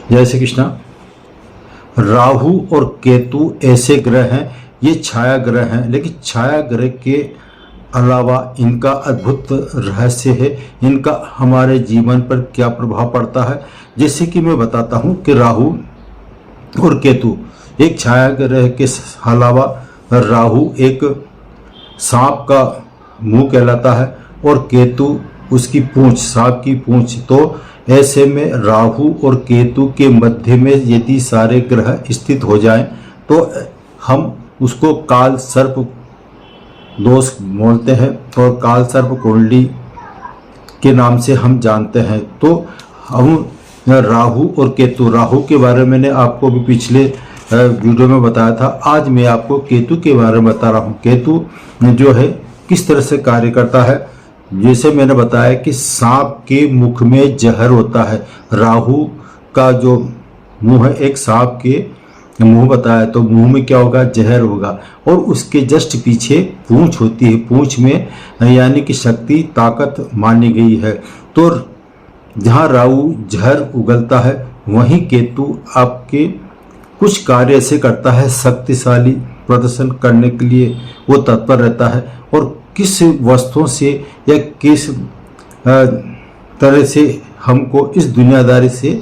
जय श्री कृष्णा। राहु और केतु ऐसे ग्रह हैं, ये छाया ग्रह हैं, लेकिन छाया ग्रह के अलावा इनका अद्भुत रहस्य है। इनका हमारे जीवन पर क्या प्रभाव पड़ता है, जैसे कि मैं बताता हूँ कि राहु और केतु एक छाया ग्रह के अलावा राहु एक सांप का मुंह कहलाता है और केतु उसकी पूंछ, सांप की पूंछ। तो ऐसे में राहु और केतु के मध्य में यदि सारे ग्रह स्थित हो जाएं तो हम उसको काल सर्प दोष बोलते हैं और काल सर्प कुंडली के नाम से हम जानते हैं। तो हम राहु और केतु, राहु के बारे में मैंने आपको भी पिछले वीडियो में बताया था। आज मैं आपको केतु के बारे में बता रहा हूँ। केतु जो है किस तरह से कार्य करता है। जैसे मैंने बताया कि सांप के मुख में जहर होता है। राहु का जो मुंह है एक सांप के मुंह बताया, तो मुंह में क्या होगा, जहर होगा। और उसके जस्ट पीछे पूंछ होती है, पूंछ में यानी कि शक्ति, ताकत मानी गई है। तो जहाँ राहु जहर उगलता है वहीं केतु आपके कुछ कार्य ऐसे करता है, शक्तिशाली प्रदर्शन करने के लिए वो तत्पर रहता है और किस वस्तुओं से या किस तरह से हमको इस दुनियादारी से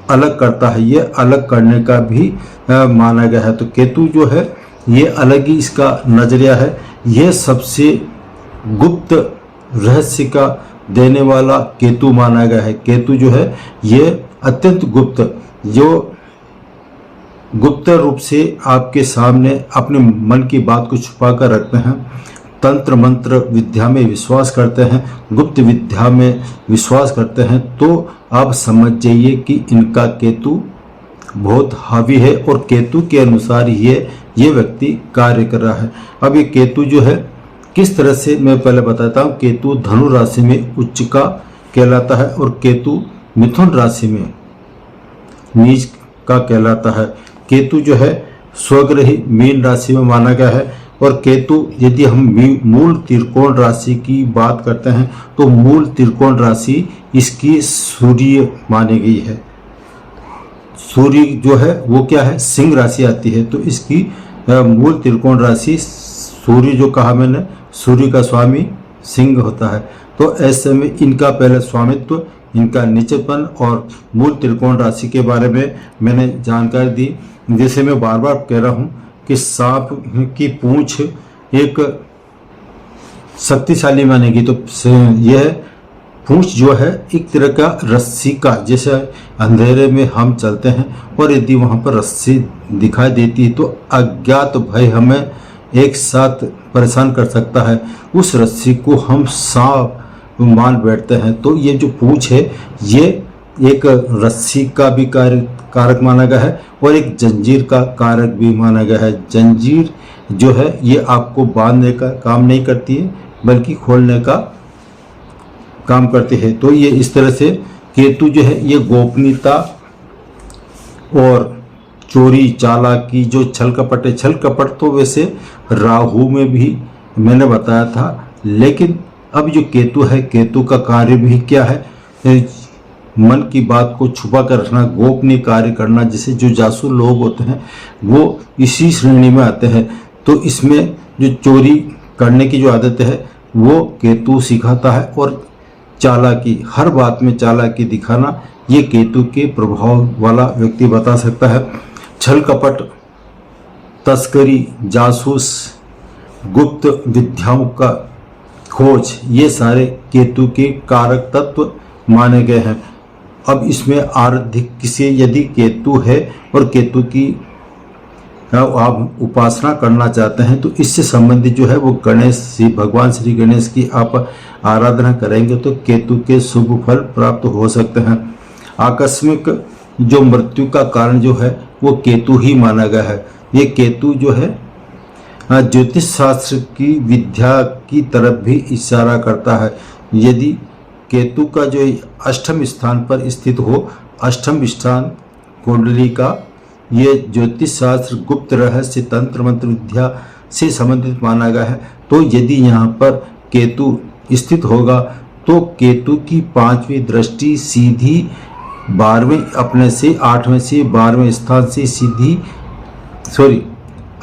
अलग करता है, ये अलग करने का भी माना गया है। तो केतु जो है ये अलग ही इसका नजरिया है। ये सबसे गुप्त रहस्य का देने वाला केतु माना गया है। केतु जो है ये अत्यंत गुप्त, जो गुप्त रूप से आपके सामने अपने मन की बात को छुपा कर रखते हैं। तंत्र मंत्र विद्या में विश्वास करते हैं, गुप्त विद्या में विश्वास करते हैं, तो आप समझ जाइए कि इनका केतु बहुत हावी है और केतु के अनुसार ये व्यक्ति कार्य कर रहा है। अब ये केतु जो है किस तरह से, मैं पहले बताता हूँ। केतु धनु राशि में उच्च का कहलाता है और केतु मिथुन राशि में नीच का कहलाता है। केतु जो है स्वग्रही मीन राशि में माना गया है और केतु, यदि हम मूल त्रिकोण राशि की बात करते हैं तो मूल त्रिकोण राशि इसकी सूर्य मानी गई है। सूर्य जो है वो क्या है, सिंह राशि आती है। तो इसकी मूल त्रिकोण राशि सूर्य, जो कहा मैंने, सूर्य का स्वामी सिंह होता है। तो ऐसे में इनका पहले स्वामित्व, इनका नीचेपन और मूल त्रिकोण राशि के बारे में मैंने जानकारी दी। जैसे मैं बार बार कह रहा हूँ कि सांप की पूंछ एक शक्तिशाली मानेगी, तो यह पूंछ जो है एक तरह का रस्सी का, जैसे अंधेरे में हम चलते हैं और यदि वहाँ पर रस्सी दिखाई देती है तो अज्ञात भय हमें एक साथ परेशान कर सकता है। उस रस्सी को हम सांप मान बैठते हैं। तो ये जो पूंछ है ये एक रस्सी का भी कारक माना गया है और एक जंजीर का कारक भी माना गया है। जंजीर जो है ये आपको बांधने का काम नहीं करती है बल्कि खोलने का काम करती है। तो ये इस तरह से केतु जो है ये गोपनीयता और चोरी चालाकी, जो छल कपट है, छल कपट तो वैसे राहु में भी मैंने बताया था, लेकिन अब जो केतु है, केतु का कार्य भी क्या है, मन की बात को छुपा कर रखना, गोपनीय कार्य करना। जैसे जो जासूस लोग होते हैं वो इसी श्रेणी में आते हैं। तो इसमें जो चोरी करने की जो आदत है वो केतु सिखाता है और चालाकी, हर बात में चालाकी दिखाना, ये केतु के प्रभाव वाला व्यक्ति बता सकता है। छल कपट, तस्करी, जासूस, गुप्त विद्याओं का खोज, ये सारे केतु के कारक तत्व माने गए हैं। अब इसमें आराधिक किसी, यदि केतु है और केतु की आप उपासना करना चाहते हैं तो इससे संबंधित जो है वो गणेश जी, भगवान श्री गणेश की आप आराधना करेंगे तो केतु के शुभ फल प्राप्त हो सकते हैं। आकस्मिक जो मृत्यु का कारण जो है वो केतु ही माना गया है। ये केतु जो है ज्योतिष शास्त्र की विद्या की तरफ भी इशारा करता है। यदि केतु का जो अष्टम स्थान पर स्थित हो, अष्टम स्थान कुंडली का, ये ज्योतिष शास्त्र, गुप्त रहस्य, तंत्र मंत्र विद्या से संबंधित माना गया है। तो यदि यहाँ पर केतु स्थित होगा तो केतु की 5वीं दृष्टि सीधी अपने से 8वें से 12वें स्थान से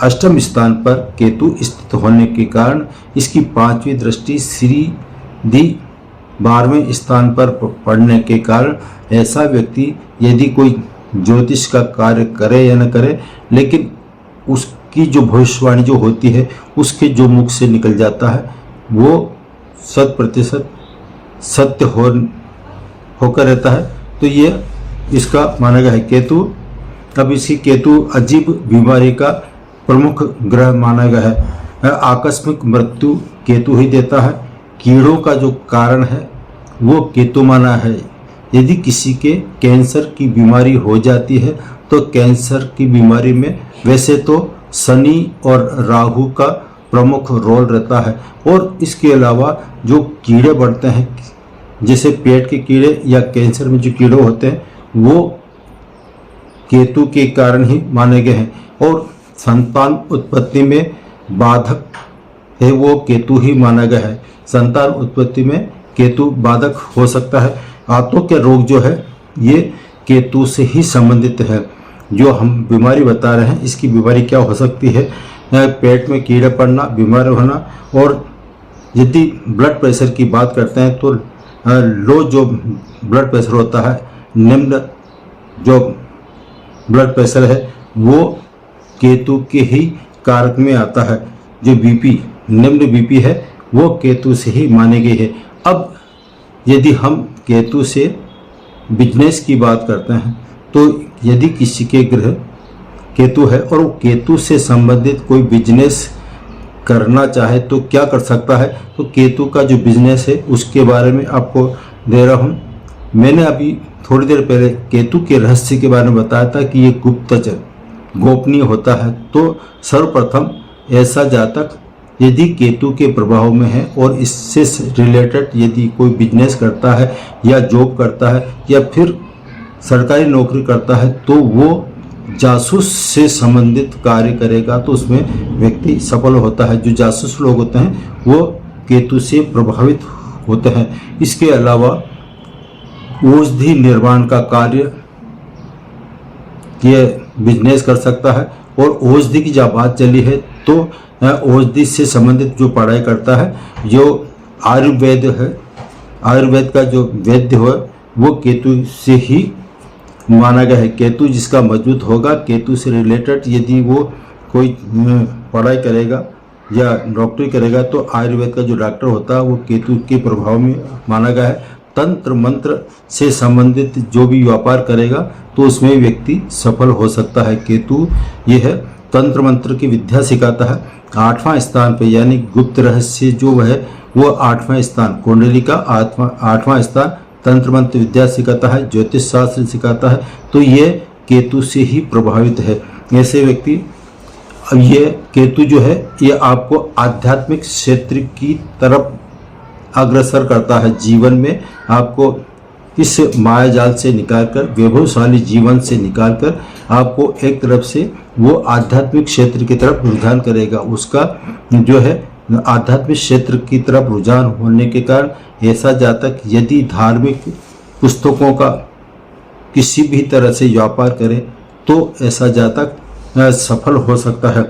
अष्टम स्थान पर केतु स्थित होने के कारण इसकी 5वीं दृष्टि सीधी 12वें स्थान पर पड़ने के कारण ऐसा व्यक्ति यदि कोई ज्योतिष का कार्य करे या न करे, लेकिन उसकी जो भविष्यवाणी जो होती है उसके जो मुख से निकल जाता है वो 100% सत्य होकर रहता है। तो ये इसका माना गया है केतु। अब इसी केतु अजीब बीमारी का प्रमुख ग्रह माना गया है। आकस्मिक मृत्यु केतु ही देता है। कीड़ों का जो कारण है वो केतु माना है। यदि किसी के कैंसर की बीमारी हो जाती है तो कैंसर की बीमारी में वैसे तो शनि और राहु का प्रमुख रोल रहता है, और इसके अलावा जो कीड़े बढ़ते हैं जैसे पेट के कीड़े या कैंसर में जो कीड़े होते हैं वो केतु के कारण ही माने गए हैं। और संतान उत्पत्ति में बाधक है वो केतु ही माना गया है। संतान उत्पत्ति में केतु बाधक हो सकता है। आंतों के रोग जो है ये केतु से ही संबंधित है। जो हम बीमारी बता रहे हैं इसकी बीमारी क्या हो सकती है? पेट में कीड़े पड़ना, बीमार होना, और यदि ब्लड प्रेशर की बात करते हैं तो लो जो ब्लड प्रेशर होता है, निम्न जो ब्लड प्रेशर है वो केतु के ही कारक में आता है। जो बीपी, निम्न बीपी है वो केतु से ही मानी गई है। अब यदि हम केतु से बिजनेस की बात करते हैं तो यदि किसी के ग्रह केतु है और वो केतु से संबंधित कोई बिजनेस करना चाहे तो क्या कर सकता है? तो केतु का जो बिजनेस है उसके बारे में आपको दे रहा हूँ। मैंने अभी थोड़ी देर पहले केतु के रहस्य के बारे में बताया था कि ये गुप्तचर गोपनीय होता है। तो सर्वप्रथम ऐसा जातक यदि केतु के प्रभाव में है और इससे रिलेटेड यदि कोई बिजनेस करता है या जॉब करता है या फिर सरकारी नौकरी करता है तो वो जासूस से संबंधित कार्य करेगा तो उसमें व्यक्ति सफल होता है। जो जासूस लोग होते हैं वो केतु से प्रभावित होते हैं। इसके अलावा औषधि निर्माण का कार्य ये बिजनेस कर सकता है। और औषधि की जब बात चली है तो औषधि से संबंधित जो पढ़ाई करता है, जो आयुर्वेद है, आयुर्वेद का जो वैद्य है वो केतु से ही माना गया है। केतु जिसका मजबूत होगा, केतु से रिलेटेड यदि वो कोई पढ़ाई करेगा या डॉक्टरी करेगा तो आयुर्वेद का जो डॉक्टर होता है वो केतु के प्रभाव में माना गया है। तंत्र मंत्र से संबंधित जो भी व्यापार करेगा तो उसमें व्यक्ति सफल हो सकता है। केतु ये है तंत्र मंत्र की विद्या सिखाता है। 8वां स्थान पे यानी गुप्त रहस्य जो है वो 8वां स्थान, कुंडली का 8वां स्थान तंत्र मंत्र विद्या सिखाता है, ज्योतिष शास्त्र सिखाता है। तो ये केतु से ही प्रभावित है। ऐसे व्यक्ति, अब ये केतु जो है ये आपको आध्यात्मिक क्षेत्र की तरफ अग्रसर करता है। जीवन में आपको इस माया जाल से निकालकर, वैभवशाली जीवन से निकालकर आपको एक तरफ से वो आध्यात्मिक क्षेत्र की तरफ रुझान करेगा। उसका जो है आध्यात्मिक क्षेत्र की तरफ रुझान होने के कारण ऐसा जातक यदि धार्मिक पुस्तकों का किसी भी तरह से व्यापार करे तो ऐसा जातक सफल हो सकता है।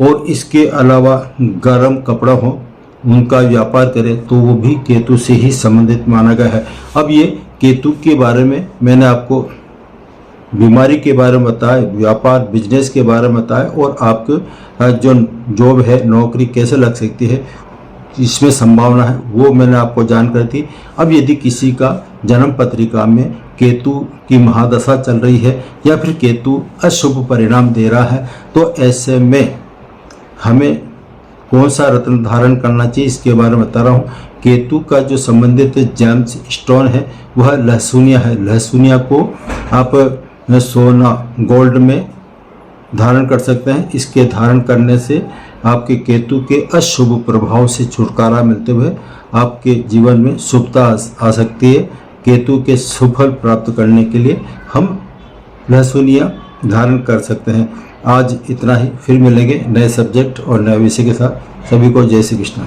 और इसके अलावा गर्म कपड़ा हो उनका व्यापार करे तो वो भी केतु से ही संबंधित माना गया है। अब ये केतु के बारे में मैंने आपको बीमारी के बारे में बताया, व्यापार बिजनेस के बारे में बताया, और आपको जो जॉब है, नौकरी कैसे लग सकती है, इसमें संभावना है, वो मैंने आपको जानकारी दी। अब यदि किसी का जन्म पत्रिका में केतु की महादशा चल रही है या फिर केतु अशुभ परिणाम दे रहा है तो ऐसे में हमें कौन सा रत्न धारण करना चाहिए इसके बारे में बता रहा हूँ। केतु का जो संबंधित जेम्स स्टोन है वह लहसुनिया है। लहसुनिया को आप सोना गोल्ड में धारण कर सकते हैं। इसके धारण करने से आपके केतु के अशुभ प्रभाव से छुटकारा मिलते हुए आपके जीवन में शुभता आ सकती है। केतु के शुभ फल प्राप्त करने के लिए हम लहसुनिया धारण कर सकते हैं। आज इतना ही, फिर मिलेंगे नए सब्जेक्ट और नए विषय के साथ। सभी को जय श्री कृष्ण।